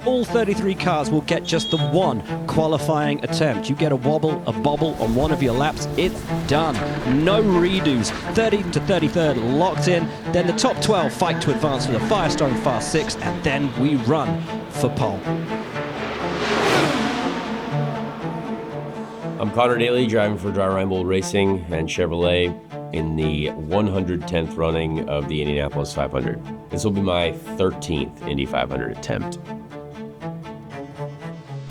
All 33 cars will get just the one qualifying attempt. You get a wobble, a bobble on one of your laps, it's done. No redos. 30 to 33rd locked in. Then the top 12 fight to advance for the Firestone Fast 6, and then we run for pole. I'm Conor Daly, driving for Dry Reinbold Racing and Chevrolet in the 110th running of the Indianapolis 500. This will be my 13th Indy 500 attempt.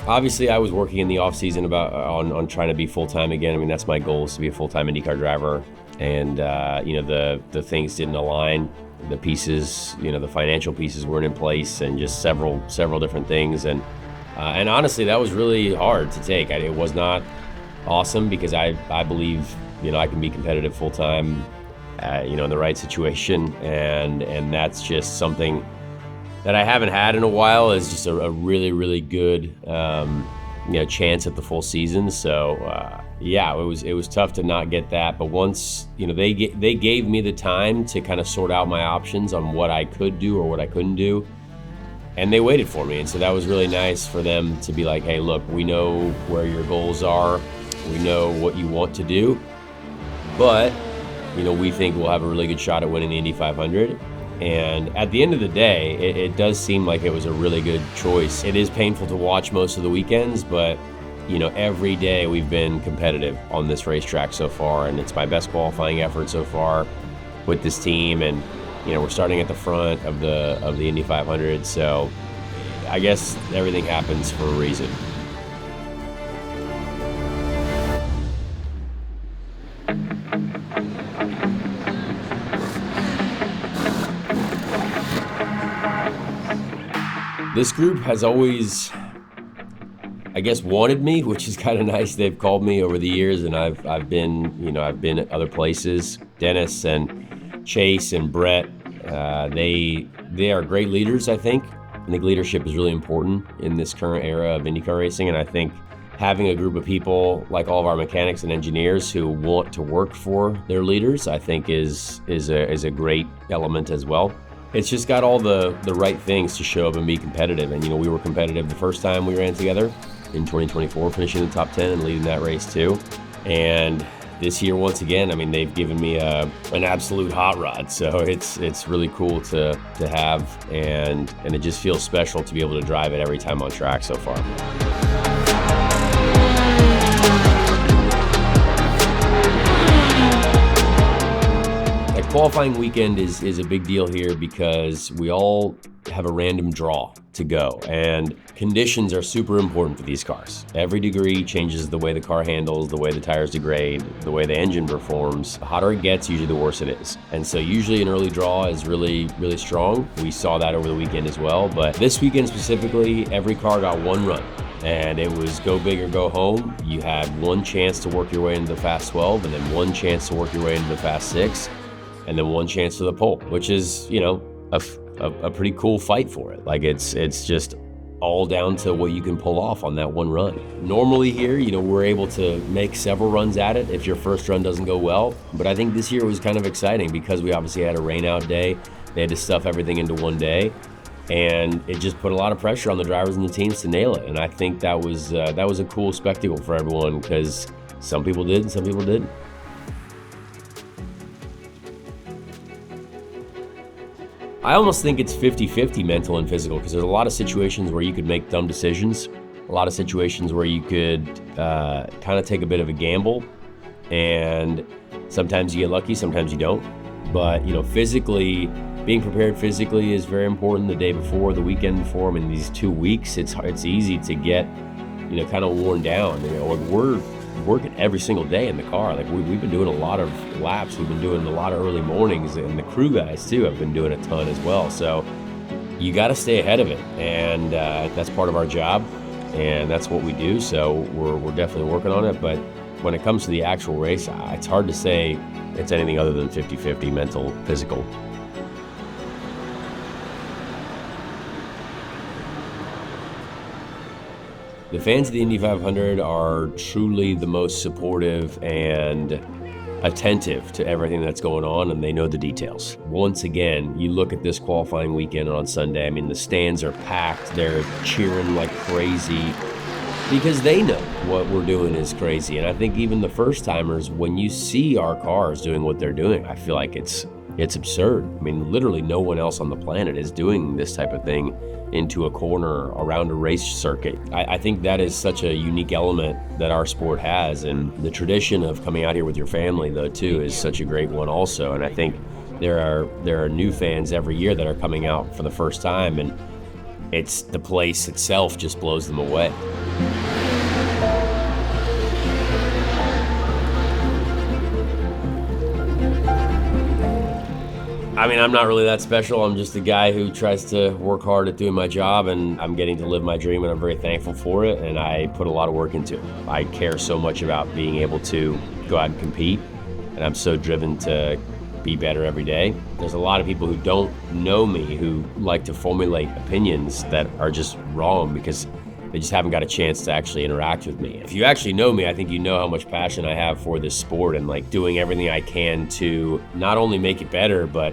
Obviously, I was working in the off-season on trying to be full-time again. I mean, that's my goal, is to be a full-time IndyCar driver. And, the things didn't align. The pieces, the financial pieces weren't in place, and just several different things. And honestly, that was really hard to take. It was not awesome, because I believe, I can be competitive full-time, in the right situation. And that's just something that I haven't had in a while, is just a really, really good, chance at the full season. So, it was tough to not get that. But once, they gave me the time to kind of sort out my options on what I could do or what I couldn't do. And they waited for me. And so that was really nice for them to be like, hey, look, we know where your goals are. We know what you want to do. But, we think we'll have a really good shot at winning the Indy 500. And at the end of the day, it does seem like it was a really good choice. It is painful to watch most of the weekends, but every day we've been competitive on this racetrack so far, and it's my best qualifying effort so far with this team. And we're starting at the front of the Indy 500, so I guess everything happens for a reason. This group has always, I guess, wanted me, which is kind of nice. They've called me over the years, and I've been at other places. Dennis and Chase and Brett, they are great leaders, I think. I think leadership is really important in this current era of IndyCar racing, and I think having a group of people like all of our mechanics and engineers who want to work for their leaders, I think is a great element as well. It's just got all the right things to show up and be competitive. And, we were competitive the first time we ran together in 2024, finishing the top 10 and leading that race too. And this year, once again, they've given me an absolute hot rod. So it's really cool to have, and it just feels special to be able to drive it every time on track so far. Qualifying weekend is a big deal here, because we all have a random draw to go, and conditions are super important for these cars. Every degree changes the way the car handles, the way the tires degrade, the way the engine performs. The hotter it gets, usually the worse it is. And so usually an early draw is really, really strong. We saw that over the weekend as well, but this weekend specifically, every car got one run. And it was go big or go home. You had one chance to work your way into the Fast 12, and then one chance to work your way into the Fast 6. And then one chance to the pole, which is, a pretty cool fight for it. Like it's just all down to what you can pull off on that one run. Normally here, we're able to make several runs at it if your first run doesn't go well. But I think this year was kind of exciting, because we obviously had a rain out day. They had to stuff everything into one day. And it just put a lot of pressure on the drivers and the teams to nail it. And I think that was a cool spectacle for everyone, because some people did and some people didn't. I almost think it's 50-50 mental and physical, because there's a lot of situations where you could make dumb decisions, a lot of situations where you could kind of take a bit of a gamble, and sometimes you get lucky, sometimes you don't. But, physically, being prepared physically is very important the day before, the weekend before. These 2 weeks, it's easy to get, kind of worn down. We're working every single day in the car. Like we've been doing a lot of laps. We've been doing a lot of early mornings, and the crew guys too have been doing a ton as well. So you got to stay ahead of it, and that's part of our job, and that's what we do. So we're definitely working on it. But when it comes to the actual race, it's hard to say it's anything other than 50-50 mental, physical. The fans of the Indy 500 are truly the most supportive and attentive to everything that's going on, and they know the details. Once again, you look at this qualifying weekend on Sunday, I mean, the stands are packed, they're cheering like crazy because they know what we're doing is crazy. And I think even the first timers, when you see our cars doing what they're doing, I feel like it's absurd. I mean, literally no one else on the planet is doing this type of thing into a corner around a race circuit. I think that is such a unique element that our sport has, and the tradition of coming out here with your family though too is such a great one also. And I think there are new fans every year that are coming out for the first time, and it's the place itself just blows them away. I mean, I'm not really that special. I'm just a guy who tries to work hard at doing my job, and I'm getting to live my dream, and I'm very thankful for it, and I put a lot of work into it. I care so much about being able to go out and compete, and I'm so driven to be better every day. There's a lot of people who don't know me who like to formulate opinions that are just wrong because they just haven't got a chance to actually interact with me. If you actually know me, I think you know how much passion I have for this sport and like doing everything I can to not only make it better, but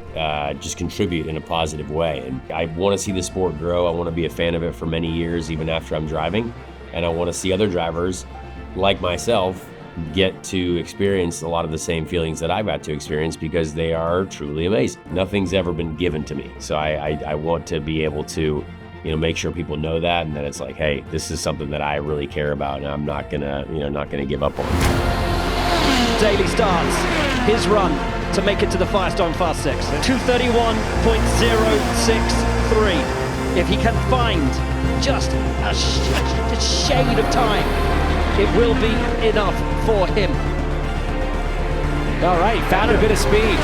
just contribute in a positive way. And I want to see the sport grow. I want to be a fan of it for many years, even after I'm driving. And I want to see other drivers like myself get to experience a lot of the same feelings that I've got to experience because they are truly amazing. Nothing's ever been given to me. So I want to be able to make sure people know that, and that it's like, hey, this is something that I really care about, and I'm not gonna give up on. Daly starts his run to make it to the Firestone Fast 6. 2:31.063. If he can find just a shade of time, it will be enough for him. All right, found a bit of speed.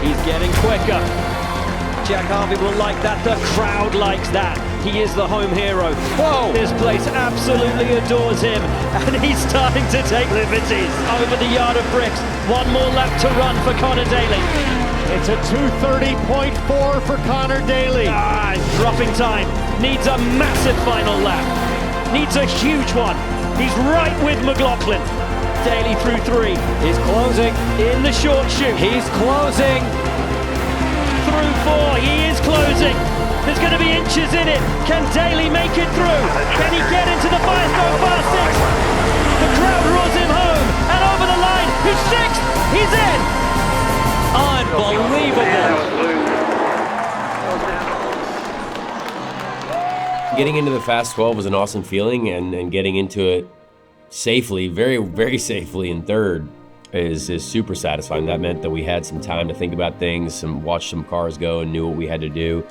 He's getting quicker. Jack Harvey will like that. The crowd likes that. He is the home hero. Whoa! This place absolutely adores him, and he's starting to take liberties over the yard of bricks. One more lap to run for Conor Daly. It's a 2:30.4 for Conor Daly. Dropping time. Needs a massive final lap. Needs a huge one. He's right with McLaughlin. Daly through 3. He's closing. In the short chute. He's closing. Through 4. He is closing. There's going to be inches in it. Can Daly make it through? Can he get into the Firestone Fast 6? The crowd roars him home. And over the line. He's 6th. He's in. Unbelievable. Getting into the Fast 12 was an awesome feeling, and getting into it safely, very, very safely in third is super satisfying. That meant that we had some time to think about things and watch some cars go and knew what we had to do.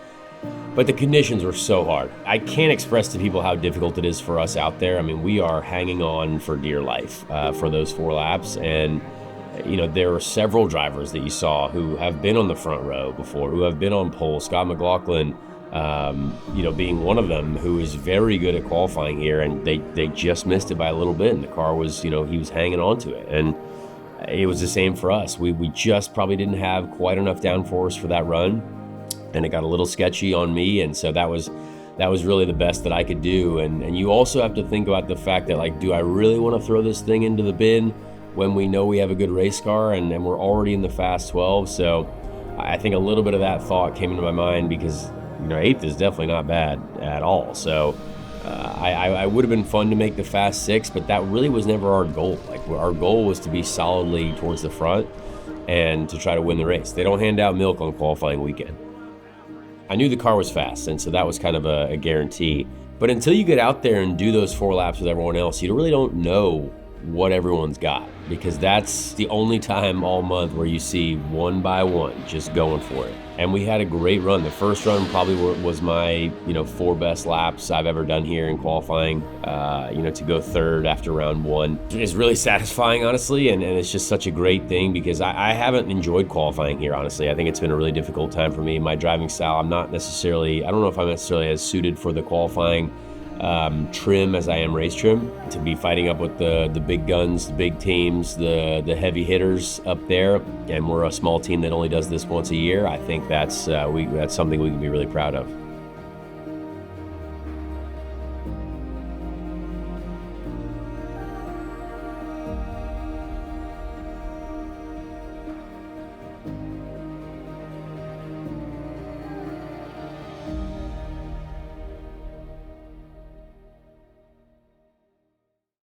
But the conditions were so hard. I can't express to people how difficult it is for us out there. I mean, we are hanging on for dear life for those 4 laps. And, there were several drivers that you saw who have been on the front row before, who have been on pole. Scott McLaughlin, being one of them, who is very good at qualifying here, and they just missed it by a little bit, and the car was, he was hanging on to it. And it was the same for us. We just probably didn't have quite enough downforce for that run, and it got a little sketchy on me, and so that was really the best that I could do. And you also have to think about the fact that, like, do I really want to throw this thing into the bin when we know we have a good race car and we're already in the Fast 12? So I think a little bit of that thought came into my mind because 8th is definitely not bad at all. So I would have been fun to make the Fast 6, but that really was never our goal. Like, our goal was to be solidly towards the front and to try to win the race. They don't hand out milk on qualifying weekend. I knew the car was fast, and so that was kind of a guarantee. But until you get out there and do those 4 laps with everyone else, you really don't know what everyone's got, because that's the only time all month where you see one by one just going for it. And we had a great run. The first run probably was my 4 best laps I've ever done here in qualifying. To go third after round 1 is really satisfying, honestly, and it's just such a great thing because I haven't enjoyed qualifying here, honestly. I think it's been a really difficult time for me. My driving style, I don't know if I'm necessarily as suited for the qualifying trim as I am race trim, to be fighting up with the big guns, the big teams, the heavy hitters up there, and we're a small team that only does this once a year. I think that's something we can be really proud of.